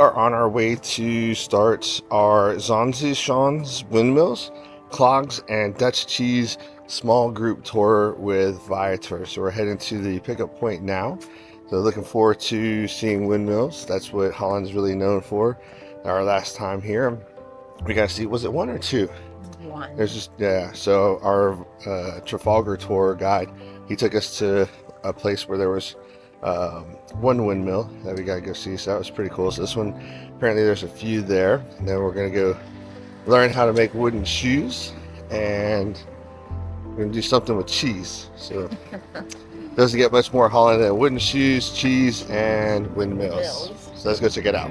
are on our way to start our Zaanse Schans Windmills, Clogs, and Dutch Cheese small group tour with Viator. So we're heading to the pickup point now. So looking forward to seeing windmills. That's what Holland's really known for. Our last time here, we got to see, was it one or two? One. There's just, yeah. So our Trafalgar tour guide, he took us to a place where there was one windmill that we gotta go see, so that was pretty cool. So this one, apparently there's a few there, and then we're gonna go learn how to make wooden shoes, and we're gonna do something with cheese. So doesn't get much more Holland than wooden shoes, cheese, and windmills. So let's go check it out.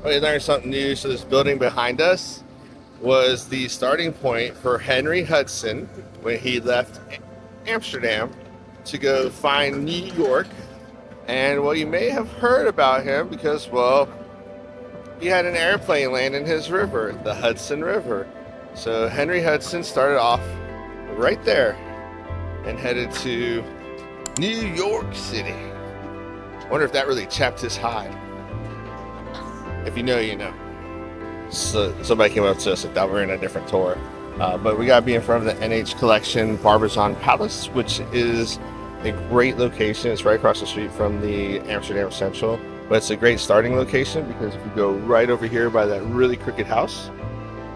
We learned something new. So this building behind us was the starting point for Henry Hudson when he left Amsterdam to go find New York. And well, you may have heard about him because, well, he had an airplane land in his river, the Hudson River. So Henry Hudson started off right there and headed to New York City. Wonder if that really chapped his hide. If you know, you know. So somebody came up to us and thought we were in a different tour. But we gotta be in front of the NH Collection Barbizon Palace, which is a great location. It's right across the street from the Amsterdam Central. But it's a great starting location because if you go right over here by that really crooked house,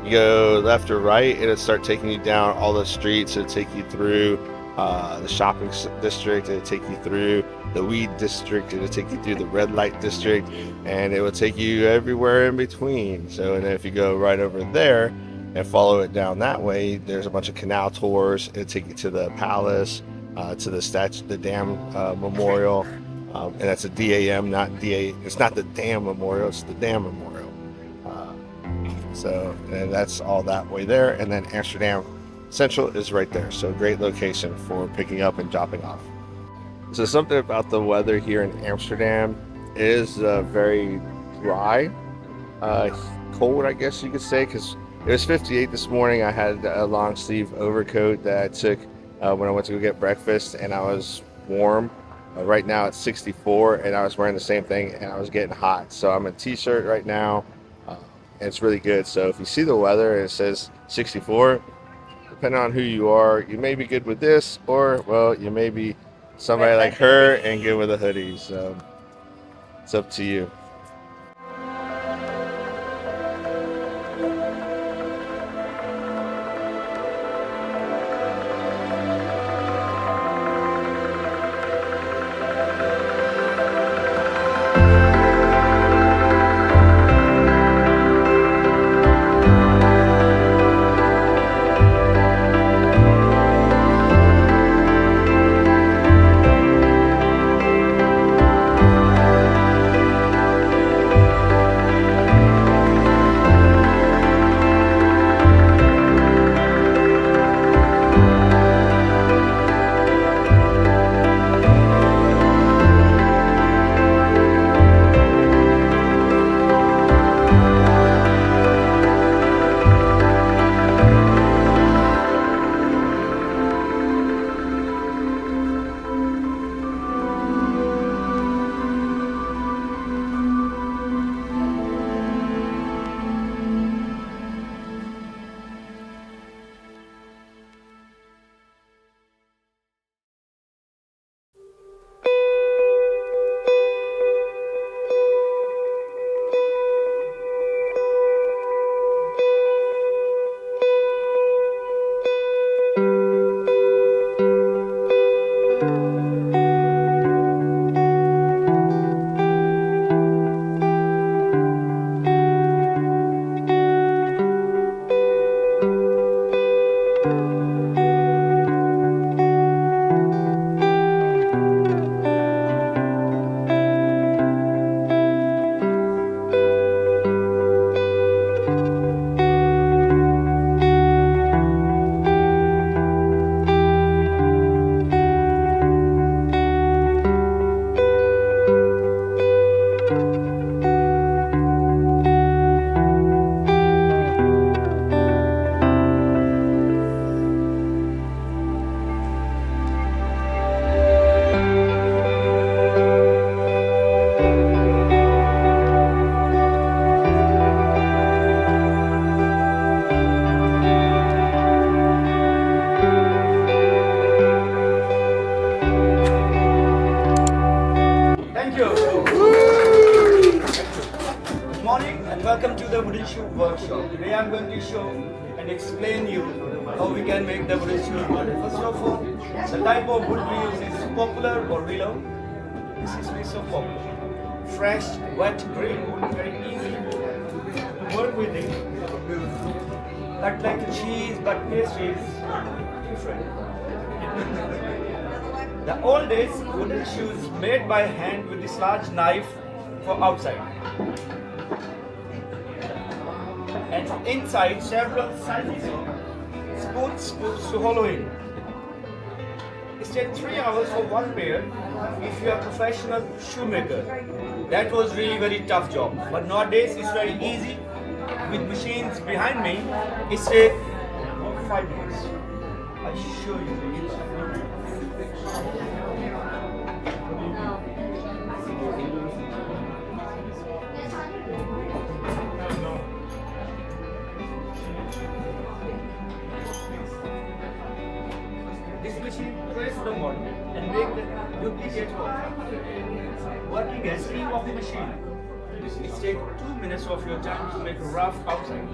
you go left or right, it'll start taking you down all the streets. It'll take you through the shopping district. It'll take you through the weed district. It'll take you through the red light district, and it will take you everywhere in between. So, and then if you go right over there and follow it down that way, there's a bunch of canal tours. It'll take you to the palace, to the statue, the dam memorial, and that's a DAM, not DA. It's not the dam memorial. It's the dam memorial. So, and that's all that way there, and then Amsterdam Central is right there. So great location for picking up and dropping off. So something about the weather here in Amsterdam is very dry, cold, I guess you could say, because it was 58 this morning. I had a long sleeve overcoat that I took when I went to go get breakfast, and I was warm. Right now it's 64, and I was wearing the same thing, and I was getting hot. So I'm in a t-shirt right now, and it's really good. So if you see the weather and it says 64, depending on who you are, you may be good with this, or, well, you may be somebody like her and good with a hoodie. So it's up to you. Welcome to the wooden shoe workshop. Today I'm going to show and explain you how we can make the wooden shoe. First of all, the type of wood we use is poplar or willow. This is piece of poplar. Fresh, wet, green wood, very easy to work with it. Cut like cheese, but taste is different. The old days wooden shoes made by hand with this large knife for outside. And from inside several sizes of scoops to hollow in. It takes 3 hours for one pair if you are a professional shoemaker. That was really very tough job. But nowadays it's very easy. With machines behind me, it takes 5 minutes. I show you. This machine press the model and make the duplicate working as steam of the machine. It takes 2 minutes of your time to make a rough outside.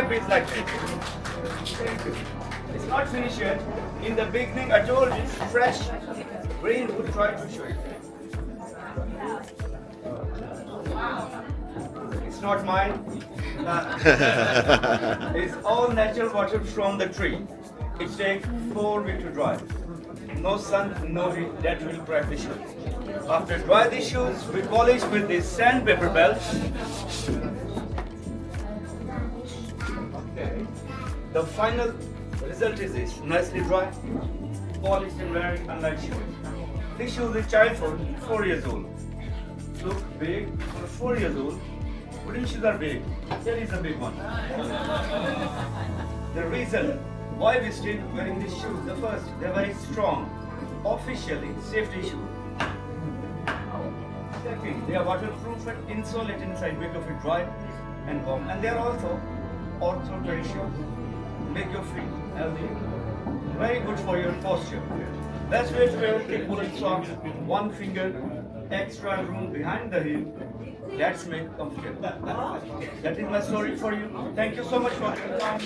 step is like this. It's not finished yet. In the beginning, I told you, fresh green would try to show you. It's not mine. It's all natural water from the tree. It takes 4 weeks to dry. No sun, no heat, that will dry the shoes. After dry the shoes, we polish with this sandpaper belt. Okay. The final result is this, nicely dry, polished and very unlike shoes. This shoes is child for 4 years old. Look big for 4 years old. Wooden shoes are big. Here is a big one. The reason why we still wearing these shoes, the first, they're very strong, officially safety shoes. Second, they are waterproof and insulate inside, make your feet dry and warm. And they are also orthopedic shoes, make your feet healthy, very good for your posture. Best way to wear kick woolen socks, one finger, extra room behind the heel. That's make comfortable. That is my story for you. Thank you so much for your time.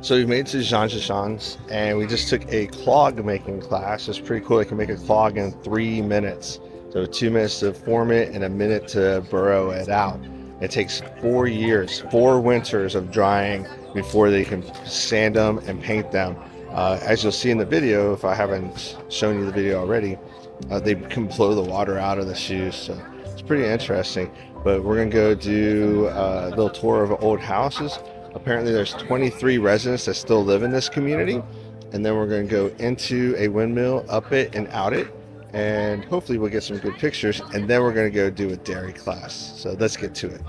So we made it to Zaanse Schans and we just took a clog making class. It's pretty cool. They can make a clog in 3 minutes. So 2 minutes to form it and a minute to burrow it out. It takes 4 years, 4 winters of drying before they can sand them and paint them. As you'll see in the video, if I haven't shown you the video already, they can blow the water out of the shoes. So it's pretty interesting. But we're gonna go do a little tour of old houses. Apparently there's 23 residents that still live in this community. And then we're going to go into a windmill, up it and out it. And hopefully we'll get some good pictures. And then we're going to go do a dairy class. So let's get to it.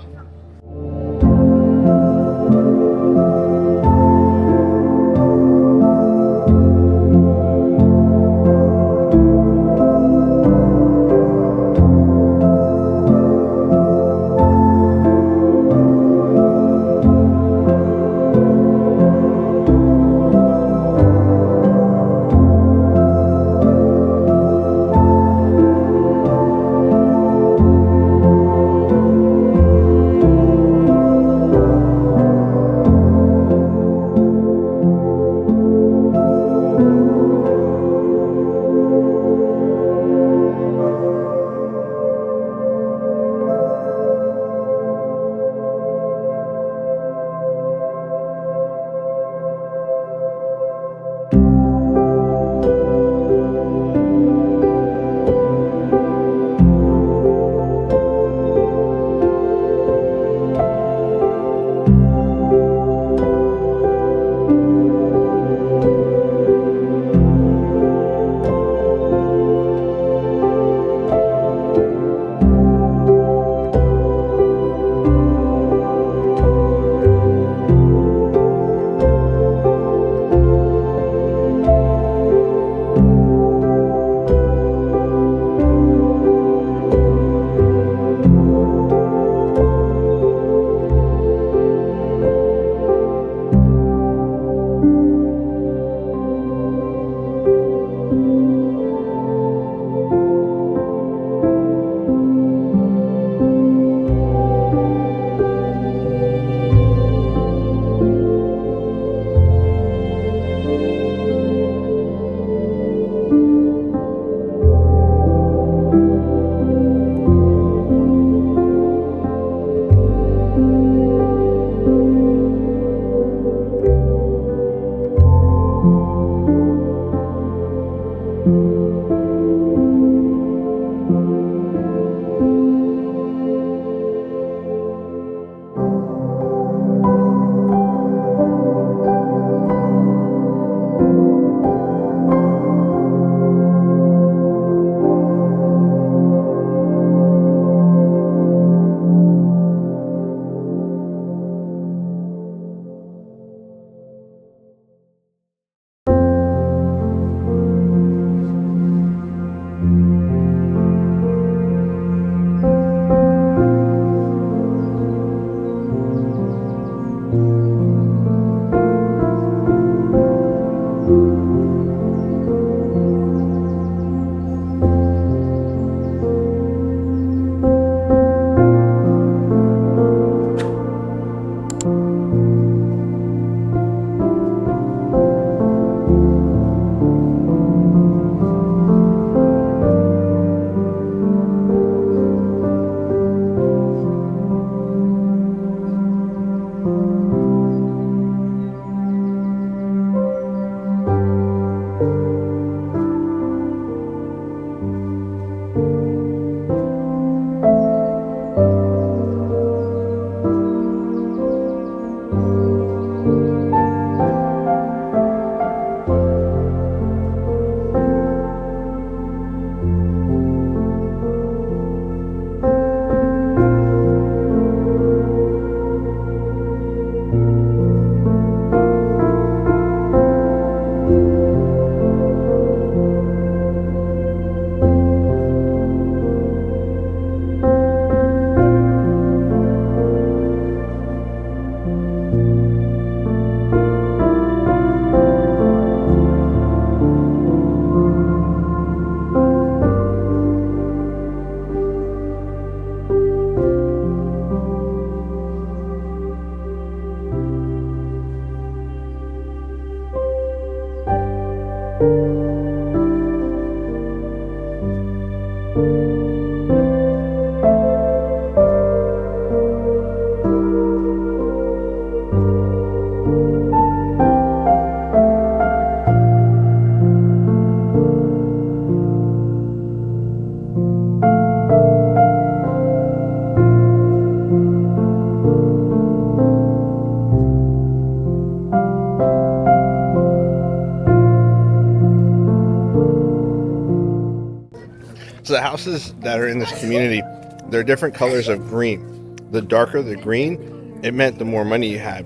So the houses that are in this community, they're different colors of green. The darker the green, it meant the more money you had,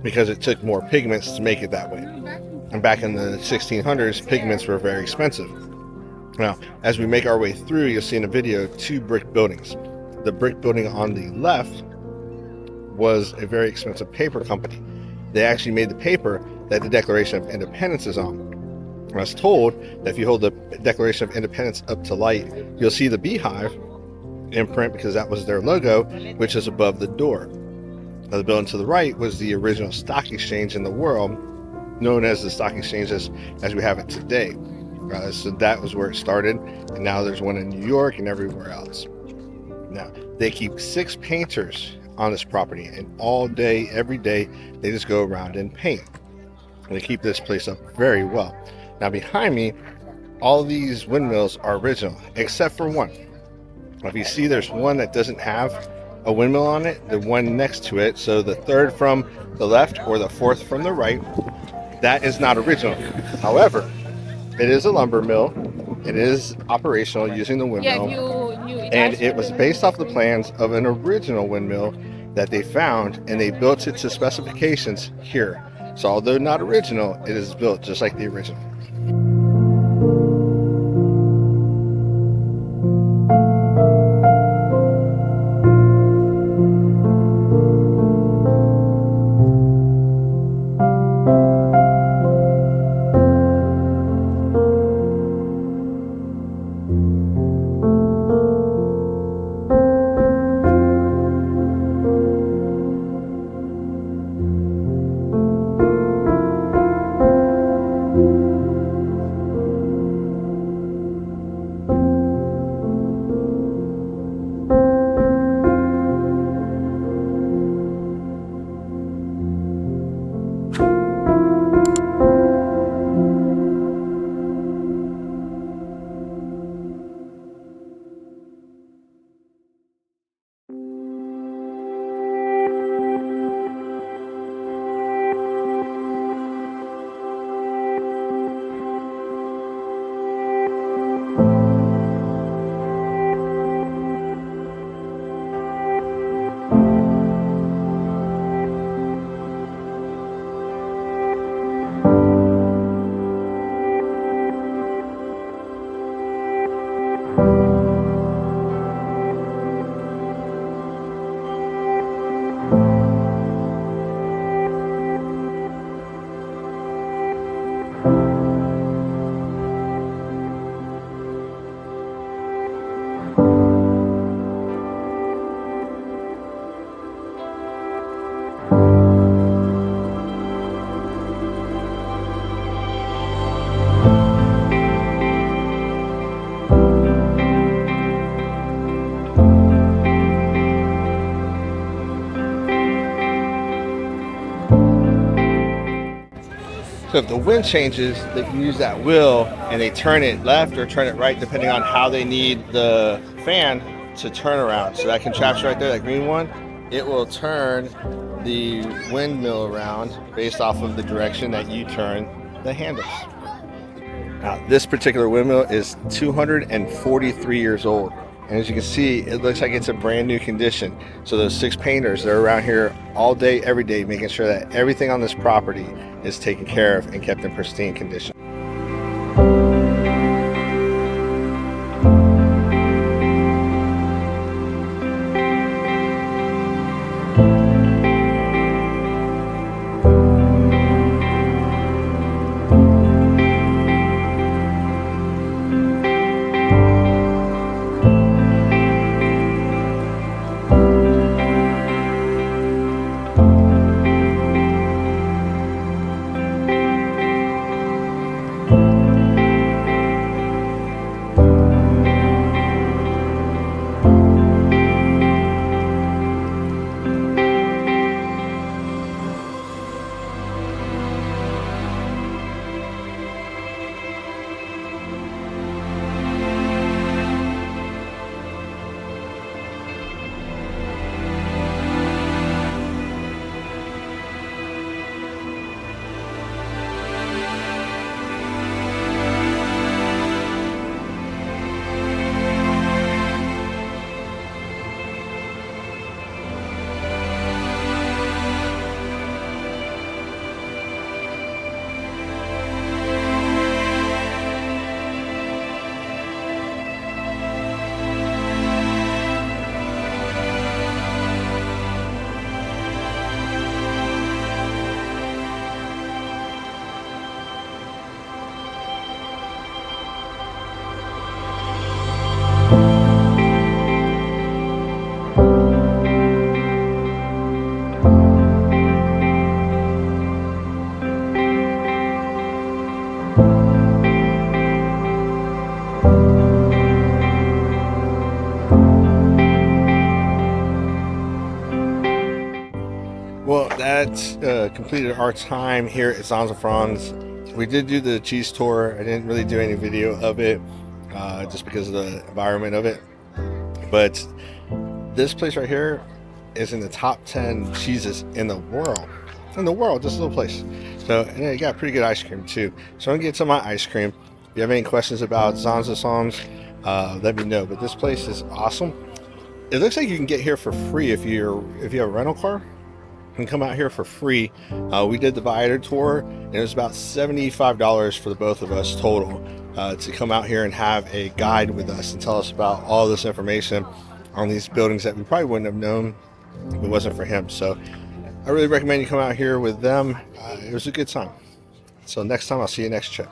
because it took more pigments to make it that way. And back in the 1600s, pigments were very expensive. Now, as we make our way through, you'll see in the video 2 brick buildings. The brick building on the left was a very expensive paper company. They actually made the paper that the Declaration of Independence is on. I was told that if you hold the Declaration of Independence up to light, you'll see the beehive imprint, because that was their logo, which is above the door. Now, the building to the right was the original stock exchange in the world, known as the stock exchange as we have it today. So that was where it started, and now there's one in New York and everywhere else. Now, they keep 6 painters on this property, and all day, every day, they just go around and paint. And they keep this place up very well. Now, behind me, all these windmills are original, except for one. Now, if you see, there's one that doesn't have a windmill on it, the one next to it, so the 3rd from the left or the 4th from the right, that is not original. However, it is a lumber mill. It is operational using the windmill, and it was based off the plans of an original windmill that they found, and they built it to specifications here. So although not original, it is built just like the original. So if the wind changes, they can use that wheel and they turn it left or turn it right depending on how they need the fan to turn around. So that contraption right there, that green one, it will turn the windmill around based off of the direction that you turn the handles. Now, this particular windmill is 243 years old. And as you can see, it looks like it's a brand new condition. So those 6 painters, they're around here all day, every day, making sure that everything on this property is taken care of and kept in pristine condition. Well, that completed our time here at Zaanse Frans. We did do the cheese tour. I didn't really do any video of it just because of the environment of it. But this place right here is in the top 10 cheeses in the world. In the world, this little place. So, and it got pretty good ice cream too. So I'm gonna get some of my ice cream. If you have any questions about Zaanse Schans, let me know. But this place is awesome. It looks like you can get here for free if you have a rental car. You can come out here for free. We did the Viator tour, and it was about $75 for the both of us total to come out here and have a guide with us and tell us about all this information on these buildings that we probably wouldn't have known if it wasn't for him. So I really recommend you come out here with them. It was a good time. So next time, I'll see you next trip.